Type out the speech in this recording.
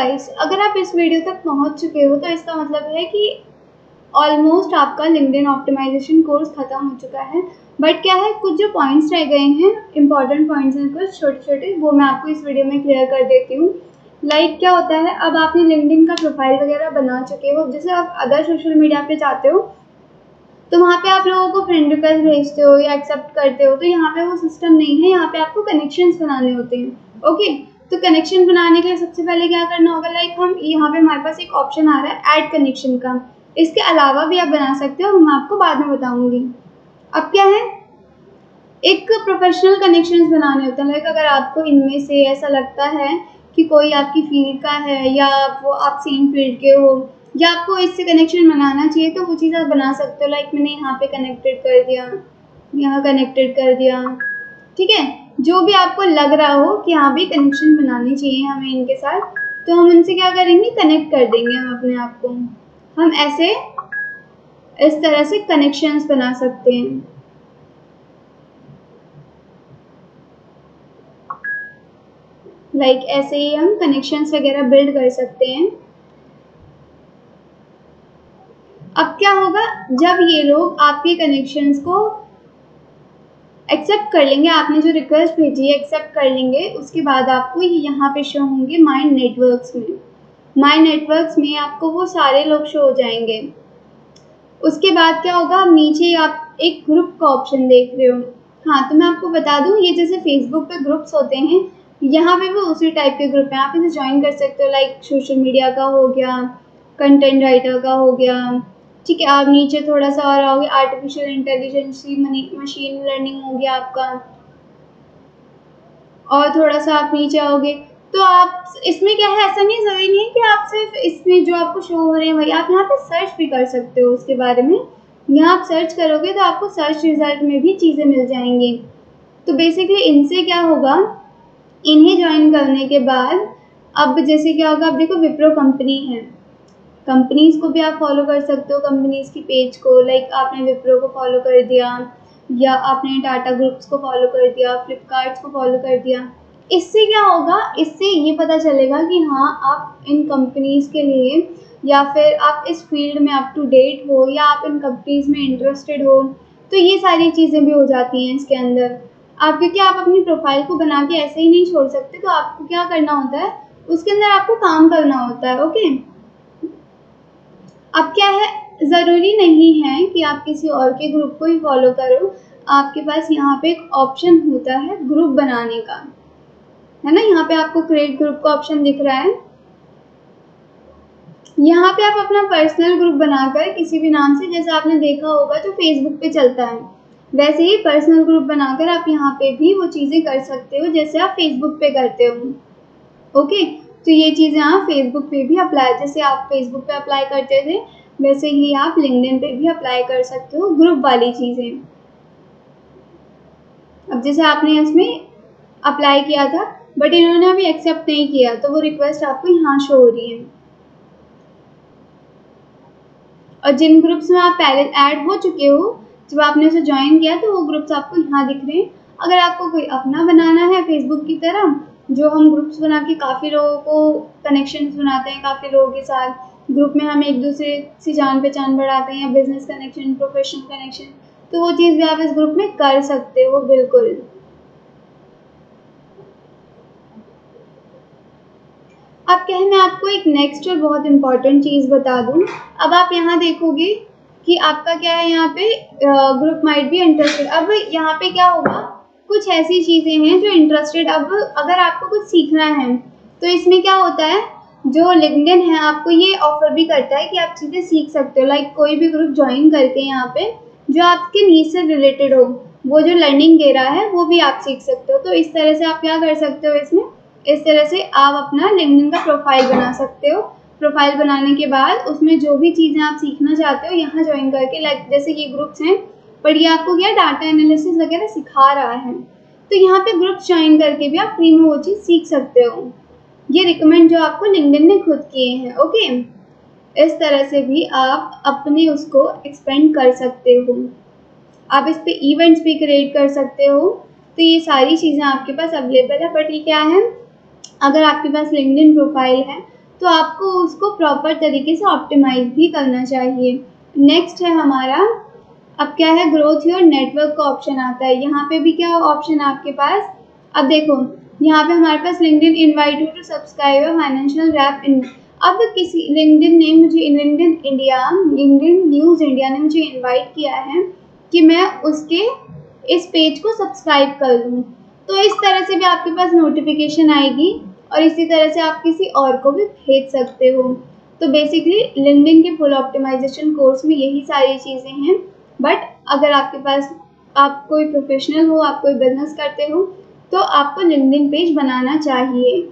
Guys, अगर आप इस वीडियो तक पहुंच चुके हो तो इसका मतलब है कि ऑलमोस्ट आपका लिंक्डइन ऑप्टिमाइजेशन कोर्स खत्म हो चुका है। बट क्या है, कुछ जो पॉइंट्स रह गए हैं, इंपॉर्टेंट पॉइंट्स हैं कुछ छोटे छोटे, वो मैं आपको इस वीडियो में क्लियर कर देती हूँ। क्या होता है, अब आपने लिंक्डइन का प्रोफाइल वगैरह बना चुके हो, जैसे आप अदर सोशल मीडिया पे जाते हो तो वहाँ पे आप लोगों को फ्रेंड रिक्वेस्ट भेजते हो या एक्सेप्ट करते हो, तो यहाँ पे वो सिस्टम नहीं है। यहाँ पे आपको कनेक्शंस बनाने होते हैं। ओके, तो कनेक्शन बनाने के लिए सबसे पहले क्या करना होगा, हम यहाँ पे हमारे पास एक ऑप्शन आ रहा है ऐड कनेक्शन का। इसके अलावा भी आप बना सकते हो, मैं आपको बाद में बताऊंगी। अब क्या है, एक प्रोफेशनल कनेक्शंस बनाने होते हैं। अगर आपको इनमें से ऐसा लगता है कि कोई आपकी फील्ड का है या वो आप सेम फील्ड के हो या आपको इससे कनेक्शन बनाना चाहिए, तो वो चीज़ आप बना सकते हो। मैंने यहाँ पे कनेक्टेड कर दिया, यहाँ कनेक्टेड कर दिया, ठीक है। जो भी आपको लग रहा हो कि यहाँ भी कनेक्शन बनाने चाहिए हमें इनके साथ, तो हम उनसे क्या करेंगे, कनेक्ट कर देंगे हम अपने आप को। हम ऐसे इस तरह से कनेक्शंस बना सकते हैं। ऐसे ही हम कनेक्शंस वगैरह बिल्ड कर सकते हैं। अब क्या होगा, जब ये लोग आपके कनेक्शंस को एक्सेप्ट कर लेंगे, आपने जो रिक्वेस्ट भेजी है एक्सेप्ट कर लेंगे, उसके बाद आपको यहाँ पे शो होंगे माय नेटवर्क्स में। माय नेटवर्क्स में आपको वो सारे लोग शो हो जाएंगे। उसके बाद क्या होगा, अब नीचे आप एक ग्रुप का ऑप्शन देख रहे हो। हाँ, तो मैं आपको बता दूं, ये जैसे फेसबुक पे ग्रुप्स होते हैं, यहाँ पे वो उसी टाइप के ग्रुप हैं। आप इसे ज्वाइन कर सकते हो। सोशल मीडिया का हो गया, कंटेंट राइटर का हो गया, ठीक है। आप नीचे थोड़ा सा और आओगे, आर्टिफिशियल इंटेलिजेंस, मशीन लर्निंग हो गया आपका, और थोड़ा सा आप नीचे आओगे तो आप इसमें क्या है, ऐसा नहीं, ज़रूरी नहीं है कि आप सिर्फ इसमें जो आपको शो हो रहे हैं वही, आप यहाँ पे सर्च भी कर सकते हो उसके बारे में। यहाँ आप सर्च करोगे तो आपको सर्च रिजल्ट में भी चीज़ें मिल जाएंगी। तो बेसिकली इनसे क्या होगा, इन्हें ज्वाइन करने के बाद अब जैसे क्या होगा, अब देखो विप्रो कंपनी है, कंपनीज को भी आप फॉलो कर सकते हो, कंपनीज की पेज को। आपने विप्रो को फॉलो कर दिया या आपने टाटा ग्रुप्स को फॉलो कर दिया, फ्लिपकार्ट को फॉलो कर दिया। इससे क्या होगा, इससे ये पता चलेगा कि हाँ, आप इन कंपनीज के लिए या फिर आप इस फील्ड में अप टू डेट हो या आप इन कंपनीज में इंटरेस्टेड हो। तो ये सारी चीज़ें भी हो जाती हैं इसके अंदर। आप क्योंकि आप अपनी प्रोफाइल को बना के ऐसे ही नहीं छोड़ सकते, तो आपको क्या करना होता है, उसके अंदर आपको काम करना होता है। ओके, अब क्या है, ज़रूरी नहीं है कि आप किसी और के ग्रुप को ही फॉलो करो। आपके पास यहाँ पे एक ऑप्शन होता है ग्रुप बनाने का, है ना। यहाँ पे आपको क्रिएट ग्रुप का ऑप्शन दिख रहा है। यहाँ पे आप अपना पर्सनल ग्रुप बनाकर किसी भी नाम से, जैसे आपने देखा होगा जो फेसबुक पे चलता है, वैसे ही पर्सनल ग्रुप बनाकर आप यहाँ पे भी वो चीज़ें कर सकते हो जैसे आप फेसबुक पे करते हो। ओके, तो ये चीज़ें आप फेसबुक पे भी अप्लाई, जैसे आप फेसबुक पे अप्लाई करते थे वैसे ही आप लिंक्डइन पे भी अप्लाई कर सकते हो ग्रुप वाली चीज़ें। अब जैसे आपने इसमें अप्लाई किया था बट इन्होंने अभी एक्सेप्ट नहीं किया, तो वो रिक्वेस्ट आपको यहाँ शो हो रही है। और जिन ग्रुप्स में आप पहले ऐड हो चुके हो, जब आपने उसे ज्वाइन किया, तो वो ग्रुप्स आपको यहाँ दिख रहे हैं। अगर आपको कोई अपना बनाना है फेसबुक की तरह, जो हम ग्रुप्स बना के काफ़ी लोगों को कनेक्शंस बनाते हैं, काफ़ी लोगों के साथ ग्रुप में हम एक दूसरे से जान पहचान बढ़ाते हैं, या बिजनेस कनेक्शन, प्रोफेशनल कनेक्शन, तो वो चीज़ भी आप इस ग्रुप में कर सकते हो, बिल्कुल। अब क्या है, मैं आपको एक नेक्स्ट और बहुत इम्पॉर्टेंट चीज़ बता दूं। अब आप यहाँ देखोगे कि आपका क्या है, यहाँ पे ग्रुप माइट बी इंटरेस्टेड। अब यहाँ पे क्या होगा, कुछ ऐसी चीज़ें हैं जो इंटरेस्टेड। अब अगर आपको कुछ सीखना है तो इसमें क्या होता है, जो लिंक्डइन है आपको ये ऑफर भी करता है कि आप चीज़ें सीख सकते हो। कोई भी ग्रुप ज्वाइन करके यहाँ पे जो आपके नीड से रिलेटेड हो, वो जो लर्निंग दे रहा है वो भी आप सीख सकते हो। तो इस तरह से आप क्या कर सकते हो, इसमें इस तरह से आप अपना लिंक्डइन का प्रोफाइल बना सकते हो। प्रोफाइल बनाने के बाद उसमें जो भी चीज़ें आप सीखना चाहते हो यहाँ ज्वाइन करके, जैसे ये ग्रुप्स हैं, पर ये आपको क्या डाटा एनालिसिस वगैरह सिखा रहा है, तो यहाँ पे ग्रुप्स ज्वाइन करके भी आप फ्री में वो चीज़ सीख सकते हो। ये रिकमेंड जो आपको लिंक्डइन ने खुद किए हैं। ओके, इस तरह से भी आप अपने उसको एक्सपेंड कर सकते हो। आप इस पे इवेंट्स भी क्रिएट कर सकते हो। तो ये सारी चीज़ें आपके पास अवेलेबल है। बट ये क्या है, अगर आपके पास लिंक्डइन प्रोफाइल है तो आपको उसको प्रॉपर तरीके से ऑप्टिमाइज़ भी करना चाहिए। नेक्स्ट है हमारा, अब क्या है, ग्रोथ योर नेटवर्क का ऑप्शन आता है। यहाँ पे भी क्या ऑप्शन है आपके पास, अब देखो यहाँ पे हमारे पास LinkedIn invite you to subscribe a financial wrap in. अब किसी लिंक्डइन न्यूज़ इंडिया ने मुझे इनवाइट किया है कि मैं उसके इस पेज को सब्सक्राइब कर लूँ, तो इस तरह से भी आपके पास नोटिफिकेशन आएगी और इसी तरह से आप किसी और को भी भेज सकते हो। तो बेसिकली लिंक्डइन के फुल ऑप्टिमाइजेशन कोर्स में यही सारी चीज़ें हैं। बट अगर आपके पास, आप कोई प्रोफेशनल हो, आप कोई बिजनेस करते हो, तो आपको लिंक्डइन पेज बनाना चाहिए।